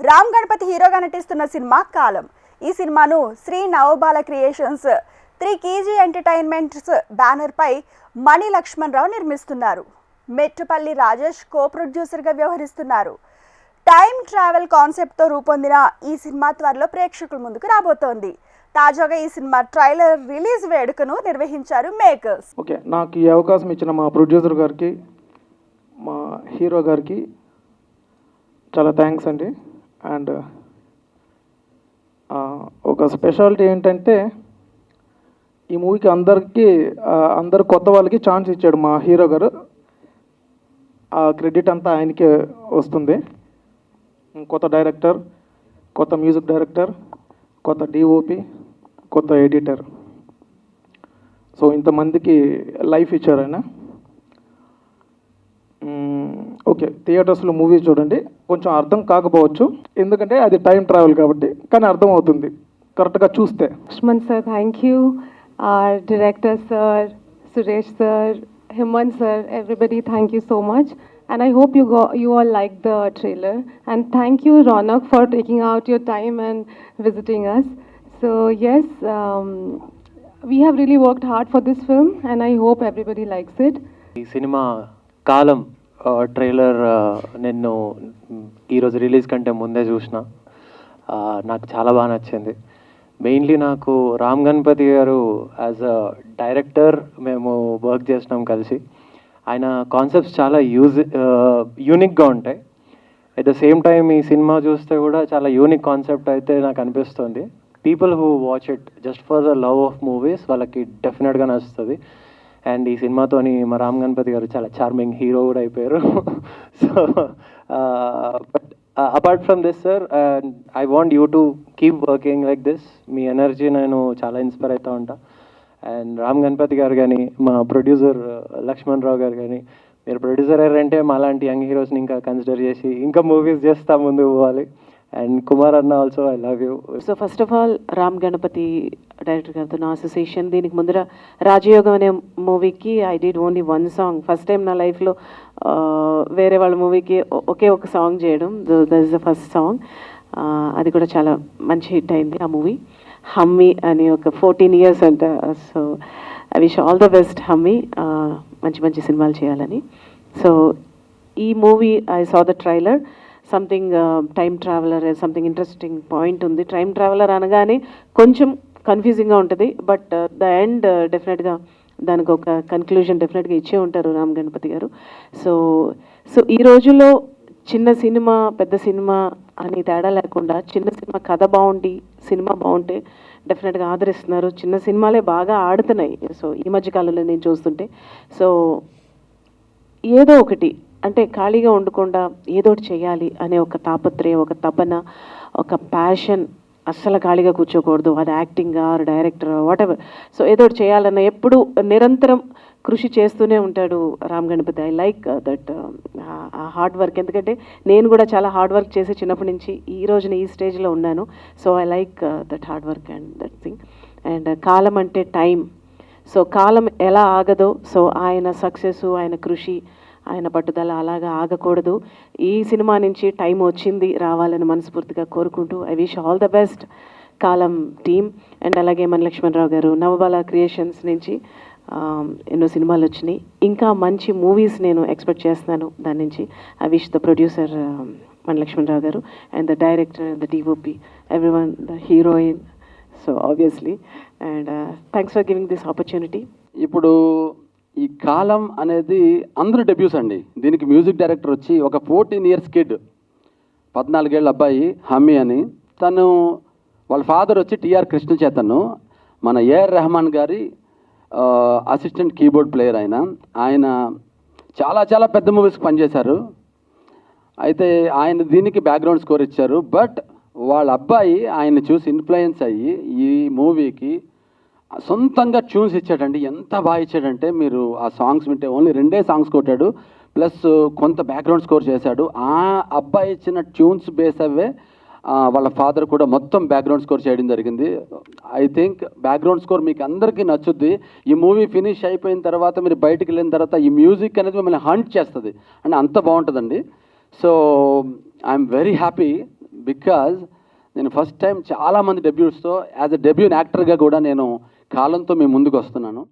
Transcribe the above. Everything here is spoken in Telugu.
రామ్ గణపతి హీరోగా నటిస్తున్న సినిమా కాలం. ఈ సినిమాను Shri Navabala creations 3KG entertainments banner పై మణి లక్ష్మణ్ రావు నిర్మిస్తున్నారు. మెట్టుపల్లి రాజేష్ కో ప్రొడ్యూసర్గా వ్యవహరిస్తున్నారు. టైమ్ ట్రావెల్ కాన్సెప్ట్తో రూపొందిన ఈ సినిమా త్వరలో ప్రేక్షకుల ముందుకు రాబోతోంది. తాజాగా ఈ సినిమా ట్రైలర్ రిలీజ్ వేడుకను నిర్వహించారు మేకర్స్. ఓకే, నాకు ఈ అవకాశం ఇచ్చిన మా ప్రొడ్యూసర్ గారికి, మా హీరో గారికి చాలా థ్యాంక్స్ అండి. అండ్ ఒక స్పెషాలిటీ ఏంటంటే ఈ మూవీకి అందరు కొత్త వాళ్ళకి ఛాన్స్ ఇచ్చాడు మా హీరో గారు. ఆ క్రెడిట్ అంతా ఆయనకే వస్తుంది. కొత్త డైరెక్టర్, కొత్త మ్యూజిక్ డైరెక్టర్, కొత్త డిఓపి, కొత్త ఎడిటర్, సో ఇంతమందికి లైఫ్ ఇచ్చారు ఆయన. ఓకే, థియేటర్స్లో మూవీ చూడండి. కొంచెం అర్థం కాకపోవచ్చు, ఎందుకంటే అది టైం ట్రావెల్ కాబట్టి, కానీ అర్థం అవుతుంది కరెక్ట్గా చూస్తే. Laxman sir, thank you. Our director sir, Suresh sir, Hemant sir, everybody, thank you so much. And I hope you all liked the trailer. And thank you, Ronak, for taking out your time and visiting us. So yes, we have really worked hard for this film, and I hope everybody likes it. ఈ సినిమా కాలం ట్రైలర్ నేను ఈరోజు రిలీజ్ కంటే ముందే చూసిన. నాకు చాలా బాగా నచ్చింది. మెయిన్లీ నాకు రామ్ గణపతి గారు యాజ్ అ డైరెక్టర్ మేము వర్క్ చేసినాం కలిసి. ఆయన కాన్సెప్ట్స్ చాలా యూనిక్గా ఉంటాయి. అట్ ద సేమ్ టైం ఈ సినిమా చూస్తే కూడా చాలా యూనిక్ కాన్సెప్ట్ అయితే నాకు అనిపిస్తుంది. People who watch it just for the love of movies వాళ్ళకి డెఫినెట్గా నచ్చుతుంది. అండ్ ఈ సినిమాతోని మా రామ్ గణపతి గారు చాలా చార్మింగ్ హీరో కూడా అయిపోయారు. So but apart from this sir, I want you to keep working like this. Me energy నేను చాలా ఇన్స్పైర్ అవుతూ ఉంటా. అండ్ రామ్ గణపతి గారు కానీ, మా ప్రొడ్యూసర్ లక్ష్మణ్ రావు గారు కానీ, మీరు ప్రొడ్యూసర్ అయ్యారంటే మాలాంటి యంగ్ హీరోస్ని ఇంకా కన్సిడర్ చేసి ఇంకా మూవీస్ చేస్తా ముందుకు పోవాలి. అండ్ కుమార్ అన్న also, I love you. So first of all Ram Ganapathi director గారితో నా అసోసియేషన్. దీనికి ముందర రాజయోగం అనే మూవీకి I did only one song. First time నా లైఫ్లో వేరే వాళ్ళ మూవీకి ఒకే ఒక సాంగ్ చేయడం. That is the first song. అది కూడా చాలా మంచి హిట్ అయింది ఆ మూవీ. హమ్మీ అని ఒక 14 years అంట. So I wish all the best హమ్మీ, మంచి మంచి సినిమాలు చేయాలని. సో ఈ movie I saw the trailer. Something time traveller, something interesting point ఉంది. టైమ్ ట్రావెలర్ అనగానే కొంచెం కన్ఫ్యూజింగ్గా ఉంటుంది, బట్ ద ఎండ్ డెఫినెట్గా దానికి ఒక కన్క్లూజన్ డెఫినెట్గా ఇచ్చే ఉంటారు రామ్ గణపతి గారు. సో ఈ రోజుల్లో చిన్న సినిమా పెద్ద సినిమా అని తేడా లేకుండా చిన్న సినిమా కథ బాగుండి సినిమా బాగుంటే డెఫినెట్గా ఆదరిస్తున్నారు. చిన్న సినిమాలే బాగా ఆడుతున్నాయి. సో ఈ మధ్యకాలంలో నేను చూస్తుంటే, సో ఏదో ఒకటి అంటే ఖాళీగా ఉండకుండా ఏదో ఒకటి చేయాలి అనే ఒక తాపత్రయం, ఒక తపన, ఒక ప్యాషన్. అస్సలు ఖాళీగా కూర్చోకూడదు. అది acting or director whatever. So ఏదో ఒకటి చేయాలన్న ఎప్పుడు నిరంతరం కృషి చేస్తూనే ఉంటాడు Ram Ganapathi. I like that hard work. ఎందుకంటే నేను కూడా చాలా హార్డ్ వర్క్ చేసి చిన్నప్పటి నుంచి ఈ రోజున ఈ స్టేజ్లో ఉన్నాను. So I like that hard work and that thing. And కాలం అంటే టైం. సో కాలం ఎలా ఆగదో, సో ఆయన సక్సెస్, ఆయన కృషి, ఆయన పట్టుదల అలాగా ఆగకూడదు. ఈ సినిమా నుంచి టైం వచ్చింది, రావాలని మనస్ఫూర్తిగా కోరుకుంటూ I wish all the best column team. And అలాగే మన లక్ష్మణ్ రావు గారు నవబాల క్రియేషన్స్ నుంచి ఎన్నో సినిమాలు వచ్చినాయి. ఇంకా మంచి మూవీస్ నేను ఎక్స్పెక్ట్ చేస్తున్నాను దాని నుంచి. ఐ విష్ ద ప్రొడ్యూసర్ మన లక్ష్మణ్ రావు గారు and the director, the DOP, everyone, the heroine, so obviously. And thanks for giving this opportunity. ఇప్పుడు ఈ కాలం అనేది అందరూ డెబ్యూస్ అండి. దీనికి మ్యూజిక్ డైరెక్టర్ వచ్చి ఒక 14 years కిడ్, 14 ఏళ్ళ అబ్బాయి హమ్మీ అని. తను వాళ్ళ ఫాదర్ వచ్చి టిఆర్ కృష్ణ చైతన్య, మన ఏఆర్ రెహమాన్ గారి అసిస్టెంట్ కీబోర్డ్ ప్లేయర్. ఆయన చాలా చాలా పెద్ద మూవీస్కి పనిచేశారు. అయితే ఆయన దీనికి బ్యాక్గ్రౌండ్ స్కోర్ ఇచ్చారు. బట్ వాళ్ళ అబ్బాయి ఆయన చూసి ఇన్ఫ్లుయెన్స్ అయ్యి ఈ మూవీకి సొంతంగా ట్యూన్స్ ఇచ్చాడండి. ఎంత బాగా ఇచ్చాడంటే మీరు ఆ సాంగ్స్ వింటే ఓన్లీ 2 songs కొట్టాడు, ప్లస్ కొంత బ్యాక్గ్రౌండ్ స్కోర్ చేశాడు. ఆ అబ్బాయి ఇచ్చిన ట్యూన్స్ బేస్ అవే వాళ్ళ ఫాదర్ కూడా మొత్తం బ్యాక్గ్రౌండ్ స్కోర్ చేయడం జరిగింది. ఐ థింక్ బ్యాక్గ్రౌండ్ స్కోర్ మీకు అందరికీ నచ్చుద్ది. ఈ మూవీ ఫినిష్ అయిపోయిన తర్వాత మీరు బయటికి వెళ్ళిన తర్వాత ఈ మ్యూజిక్ అనేది మిమ్మల్ని హంట్ చేస్తుంది, అంటే అంత బాగుంటుందండి. So I'm very happy because నేను ఫస్ట్ టైం చాలామంది డెబ్యూట్స్తో యాజ్ అ డెబ్యూన్ యాక్టర్గా కూడా నేను కాలంతో మీ ముందుకు వస్తున్నాను.